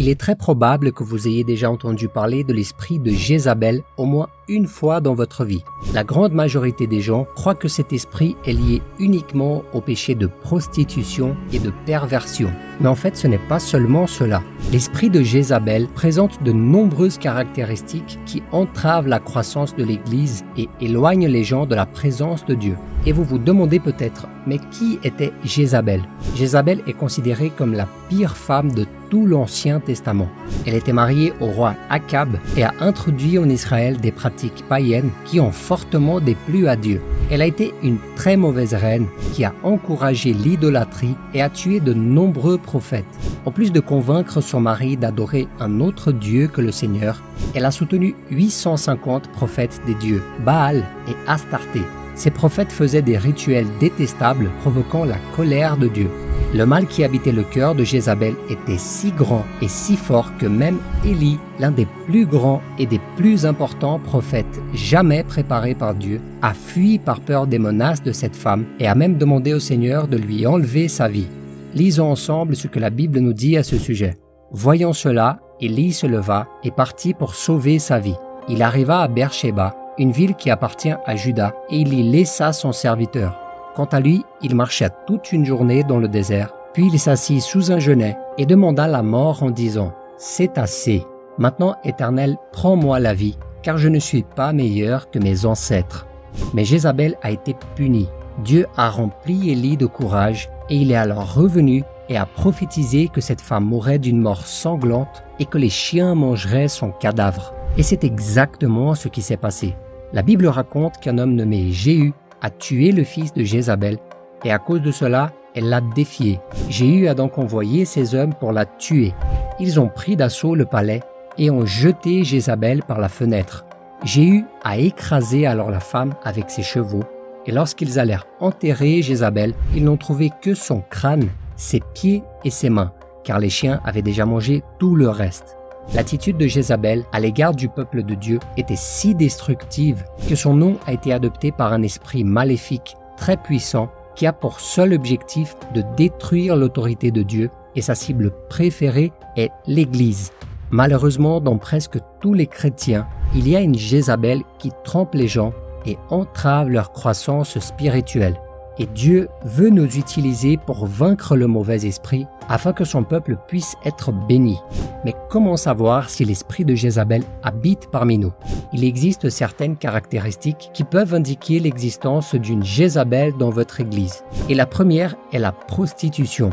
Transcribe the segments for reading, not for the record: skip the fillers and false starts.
Il est très probable que vous ayez déjà entendu parler de l'esprit de Jézabel au moins une fois dans votre vie. La grande majorité des gens croient que cet esprit est lié uniquement au péché de prostitution et de perversion. Mais en fait, ce n'est pas seulement cela. L'esprit de Jézabel présente de nombreuses caractéristiques qui entravent la croissance de l'Église et éloignent les gens de la présence de Dieu. Et vous vous demandez peut-être, mais qui était Jézabel? Jézabel est considérée comme la pire femme de tout l'Ancien Testament. Elle était mariée au roi Akab et a introduit en Israël des pratiques païennes qui ont fortement déplu à Dieu. Elle a été une très mauvaise reine qui a encouragé l'idolâtrie et a tué de nombreux prophètes. En plus de convaincre son mari d'adorer un autre Dieu que le Seigneur, elle a soutenu 850 prophètes des dieux, Baal et Astarté. Ces prophètes faisaient des rituels détestables provoquant la colère de Dieu. Le mal qui habitait le cœur de Jézabel était si grand et si fort que même Élie, l'un des plus grands et des plus importants prophètes jamais préparés par Dieu, a fui par peur des menaces de cette femme et a même demandé au Seigneur de lui enlever sa vie. Lisons ensemble ce que la Bible nous dit à ce sujet. Voyant cela, Élie se leva et partit pour sauver sa vie. Il arriva à Beersheba, une ville qui appartient à Juda, et il y laissa son serviteur. Quant à lui, il marcha toute une journée dans le désert, puis il s'assit sous un genêt et demanda la mort en disant « C'est assez. Maintenant, Éternel, prends-moi la vie, car je ne suis pas meilleur que mes ancêtres. » Mais Jézabel a été punie. Dieu a rempli Élie de courage, et il est alors revenu et a prophétisé que cette femme mourrait d'une mort sanglante et que les chiens mangeraient son cadavre. Et c'est exactement ce qui s'est passé. La Bible raconte qu'un homme nommé Jéhu a tué le fils de Jézabel et à cause de cela, elle l'a défié. Jéhu a donc envoyé ses hommes pour la tuer. Ils ont pris d'assaut le palais et ont jeté Jézabel par la fenêtre. Jéhu a écrasé alors la femme avec ses chevaux et lorsqu'ils allèrent enterrer Jézabel, ils n'ont trouvé que son crâne, ses pieds et ses mains, car les chiens avaient déjà mangé tout le reste. L'attitude de Jézabel à l'égard du peuple de Dieu était si destructive que son nom a été adopté par un esprit maléfique très puissant qui a pour seul objectif de détruire l'autorité de Dieu et sa cible préférée est l'Église. Malheureusement, dans presque tous les chrétiens, il y a une Jézabel qui trompe les gens et entrave leur croissance spirituelle. Et Dieu veut nous utiliser pour vaincre le mauvais esprit afin que son peuple puisse être béni. Mais comment savoir si l'esprit de Jézabel habite parmi nous? Il existe certaines caractéristiques qui peuvent indiquer l'existence d'une Jézabel dans votre église. Et la première est la prostitution.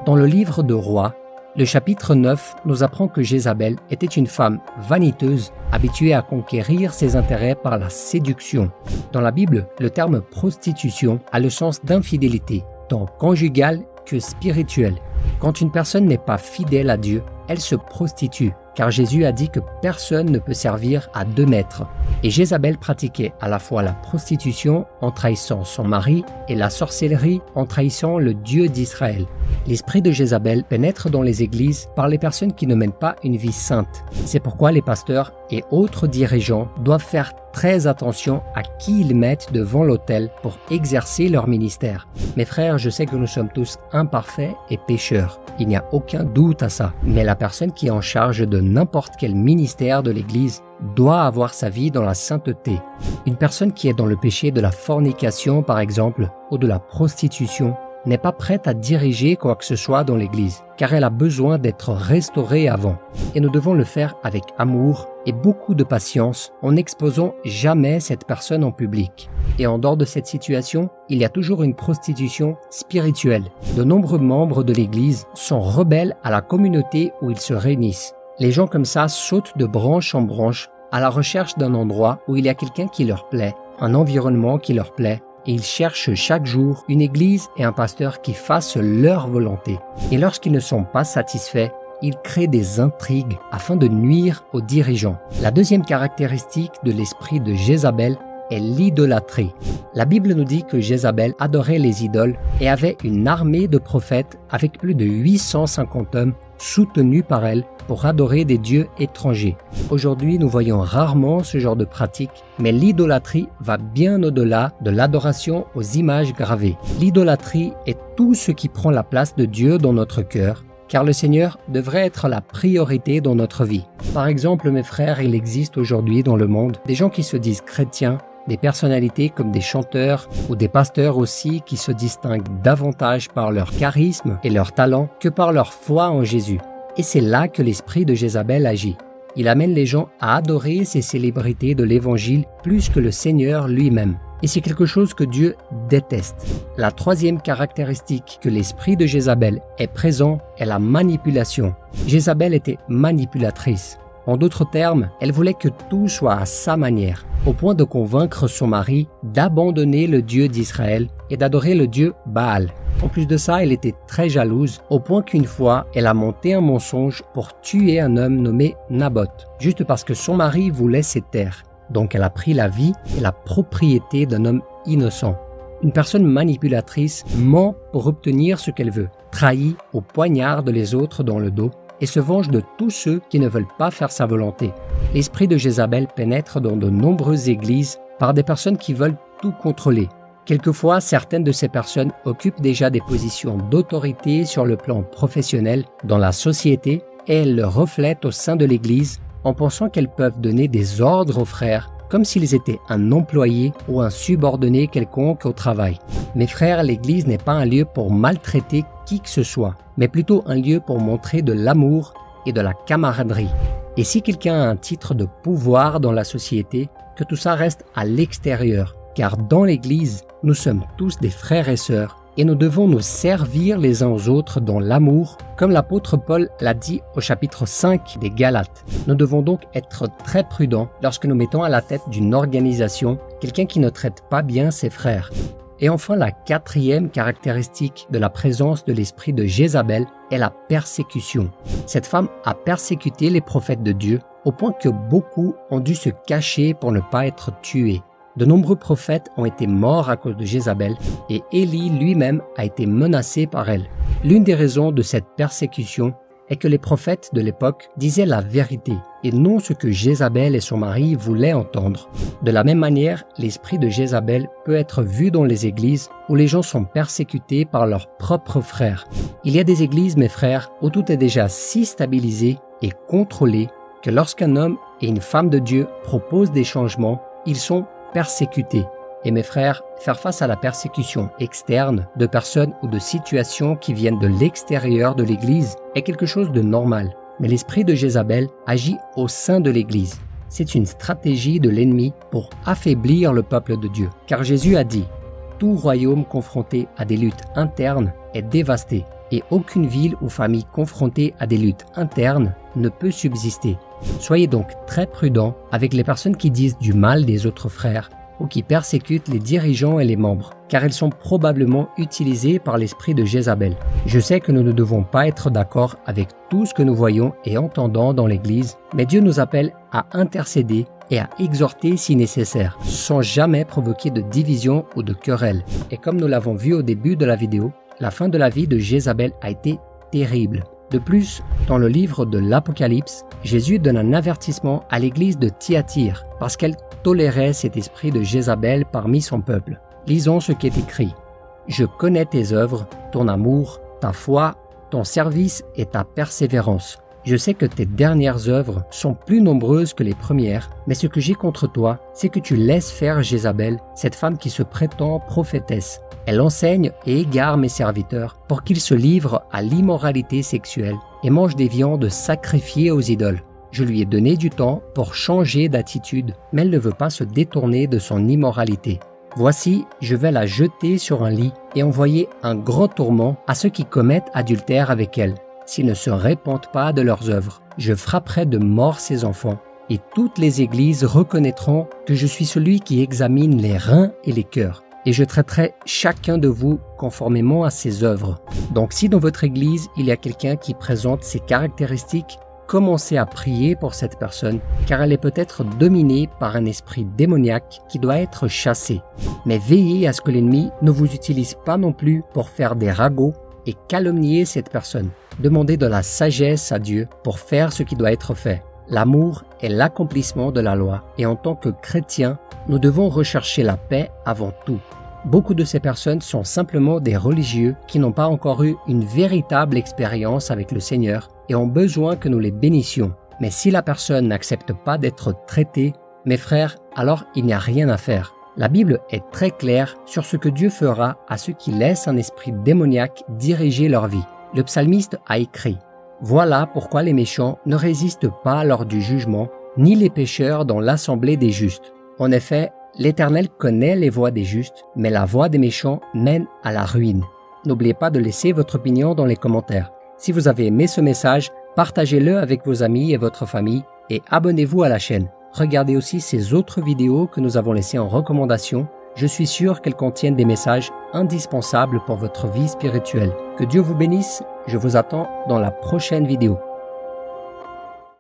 Dans le livre de Rois, le chapitre 9 nous apprend que Jézabel était une femme vaniteuse, habituée à conquérir ses intérêts par la séduction. Dans la Bible, le terme prostitution a le sens d'infidélité, tant conjugale que spirituelle. Quand une personne n'est pas fidèle à Dieu, elle se prostitue, car Jésus a dit que personne ne peut servir à deux maîtres. Et Jézabel pratiquait à la fois la prostitution en trahissant son mari et la sorcellerie en trahissant le Dieu d'Israël. L'esprit de Jézabel pénètre dans les églises par les personnes qui ne mènent pas une vie sainte. C'est pourquoi les pasteurs et autres dirigeants doivent faire très attention à qui ils mettent devant l'autel pour exercer leur ministère. Mes frères, je sais que nous sommes tous imparfaits et pécheurs. Il n'y a aucun doute à ça. Mais la personne qui est en charge de n'importe quel ministère de l'Église doit avoir sa vie dans la sainteté. Une personne qui est dans le péché de la fornication, par exemple, ou de la prostitution, n'est pas prête à diriger quoi que ce soit dans l'Église, car elle a besoin d'être restaurée avant. Et nous devons le faire avec amour et beaucoup de patience, en n'exposant jamais cette personne en public. Et en dehors de cette situation, il y a toujours une prostitution spirituelle. De nombreux membres de l'Église sont rebelles à la communauté où ils se réunissent. Les gens comme ça sautent de branche en branche à la recherche d'un endroit où il y a quelqu'un qui leur plaît, un environnement qui leur plaît, et ils cherchent chaque jour une église et un pasteur qui fassent leur volonté. Et lorsqu'ils ne sont pas satisfaits, ils créent des intrigues afin de nuire aux dirigeants. La deuxième caractéristique de l'esprit de Jézabel est l'idolâtrie. La Bible nous dit que Jézabel adorait les idoles et avait une armée de prophètes avec plus de 850 hommes soutenus par elle pour adorer des dieux étrangers. Aujourd'hui, nous voyons rarement ce genre de pratique, mais l'idolâtrie va bien au-delà de l'adoration aux images gravées. L'idolâtrie est tout ce qui prend la place de Dieu dans notre cœur car le Seigneur devrait être la priorité dans notre vie. Par exemple, mes frères, il existe aujourd'hui dans le monde des gens qui se disent chrétiens, des personnalités comme des chanteurs ou des pasteurs aussi qui se distinguent davantage par leur charisme et leur talent que par leur foi en Jésus. Et c'est là que l'esprit de Jézabel agit. Il amène les gens à adorer ces célébrités de l'Évangile plus que le Seigneur lui-même. Et c'est quelque chose que Dieu déteste. La troisième caractéristique que l'esprit de Jézabel est présent est la manipulation. Jézabel était manipulatrice. En d'autres termes, elle voulait que tout soit à sa manière, au point de convaincre son mari d'abandonner le Dieu d'Israël et d'adorer le Dieu Baal. En plus de ça, elle était très jalouse, au point qu'une fois, elle a monté un mensonge pour tuer un homme nommé Naboth, juste parce que son mari voulait ses terres. Donc elle a pris la vie et la propriété d'un homme innocent. Une personne manipulatrice ment pour obtenir ce qu'elle veut, trahit ou poignarde les autres dans le dos et se venge de tous ceux qui ne veulent pas faire sa volonté. L'esprit de Jézabel pénètre dans de nombreuses églises par des personnes qui veulent tout contrôler. Quelquefois, certaines de ces personnes occupent déjà des positions d'autorité sur le plan professionnel dans la société et elles le reflètent au sein de l'Église en pensant qu'elles peuvent donner des ordres aux frères comme s'ils étaient un employé ou un subordonné quelconque au travail. Mes frères, l'Église n'est pas un lieu pour maltraiter qui que ce soit, mais plutôt un lieu pour montrer de l'amour et de la camaraderie. Et si quelqu'un a un titre de pouvoir dans la société, que tout ça reste à l'extérieur, car dans l'Église, nous sommes tous des frères et sœurs, et nous devons nous servir les uns aux autres dans l'amour, comme l'apôtre Paul l'a dit au chapitre 5 des Galates. Nous devons donc être très prudents lorsque nous mettons à la tête d'une organisation quelqu'un qui ne traite pas bien ses frères. Et enfin, la quatrième caractéristique de la présence de l'esprit de Jézabel est la persécution. Cette femme a persécuté les prophètes de Dieu au point que beaucoup ont dû se cacher pour ne pas être tués. De nombreux prophètes ont été morts à cause de Jézabel et Élie lui-même a été menacé par elle. L'une des raisons de cette persécution est que les prophètes de l'époque disaient la vérité et non ce que Jézabel et son mari voulaient entendre. De la même manière, l'esprit de Jézabel peut être vu dans les églises où les gens sont persécutés par leurs propres frères. Il y a des églises, mes frères, où tout est déjà si stabilisé et contrôlé que lorsqu'un homme et une femme de Dieu proposent des changements, ils sont persécutés. Et mes frères, faire face à la persécution externe de personnes ou de situations qui viennent de l'extérieur de l'Église est quelque chose de normal. Mais l'esprit de Jézabel agit au sein de l'Église. C'est une stratégie de l'ennemi pour affaiblir le peuple de Dieu. Car Jésus a dit « Tout royaume confronté à des luttes internes est dévasté, et aucune ville ou famille confrontée à des luttes internes ne peut subsister. » Soyez donc très prudents avec les personnes qui disent du mal des autres frères ou qui persécutent les dirigeants et les membres, car elles sont probablement utilisées par l'esprit de Jézabel. Je sais que nous ne devons pas être d'accord avec tout ce que nous voyons et entendons dans l'Église, mais Dieu nous appelle à intercéder et à exhorter si nécessaire, sans jamais provoquer de division ou de querelle. Et comme nous l'avons vu au début de la vidéo, la fin de la vie de Jézabel a été terrible. De plus, dans le livre de l'Apocalypse, Jésus donne un avertissement à l'église de Thyatire parce qu'elle tolérait cet esprit de Jézabel parmi son peuple. Lisons ce qui est écrit. « Je connais tes œuvres, ton amour, ta foi, ton service et ta persévérance. Je sais que tes dernières œuvres sont plus nombreuses que les premières, mais ce que j'ai contre toi, c'est que tu laisses faire Jézabel, cette femme qui se prétend prophétesse. Elle enseigne et égare mes serviteurs pour qu'ils se livrent à l'immoralité sexuelle et mangent des viandes sacrifiées aux idoles. Je lui ai donné du temps pour changer d'attitude, mais elle ne veut pas se détourner de son immoralité. Voici, je vais la jeter sur un lit et envoyer un grand tourment à ceux qui commettent adultère avec elle. S'ils ne se répandent pas de leurs œuvres, je frapperai de mort ses enfants, et toutes les églises reconnaîtront que je suis celui qui examine les reins et les cœurs. Et je traiterai chacun de vous conformément à ses œuvres. Donc si dans votre église, il y a quelqu'un qui présente ces caractéristiques, commencez à prier pour cette personne, car elle est peut-être dominée par un esprit démoniaque qui doit être chassé. Mais veillez à ce que l'ennemi ne vous utilise pas non plus pour faire des ragots et calomnier cette personne. Demandez de la sagesse à Dieu pour faire ce qui doit être fait. L'amour est l'accomplissement de la loi, et en tant que chrétiens, nous devons rechercher la paix avant tout. Beaucoup de ces personnes sont simplement des religieux qui n'ont pas encore eu une véritable expérience avec le Seigneur et ont besoin que nous les bénissions. Mais si la personne n'accepte pas d'être traitée, mes frères, alors il n'y a rien à faire. La Bible est très claire sur ce que Dieu fera à ceux qui laissent un esprit démoniaque diriger leur vie. Le psalmiste a écrit « Voilà pourquoi les méchants ne résistent pas lors du jugement, ni les pécheurs dans l'assemblée des justes. En effet, l'Éternel connaît les voies des justes, mais la voie des méchants mène à la ruine. » N'oubliez pas de laisser votre opinion dans les commentaires. Si vous avez aimé ce message, partagez-le avec vos amis et votre famille et abonnez-vous à la chaîne. Regardez aussi ces autres vidéos que nous avons laissées en recommandation. Je suis sûr qu'elles contiennent des messages indispensables pour votre vie spirituelle. Que Dieu vous bénisse, je vous attends dans la prochaine vidéo.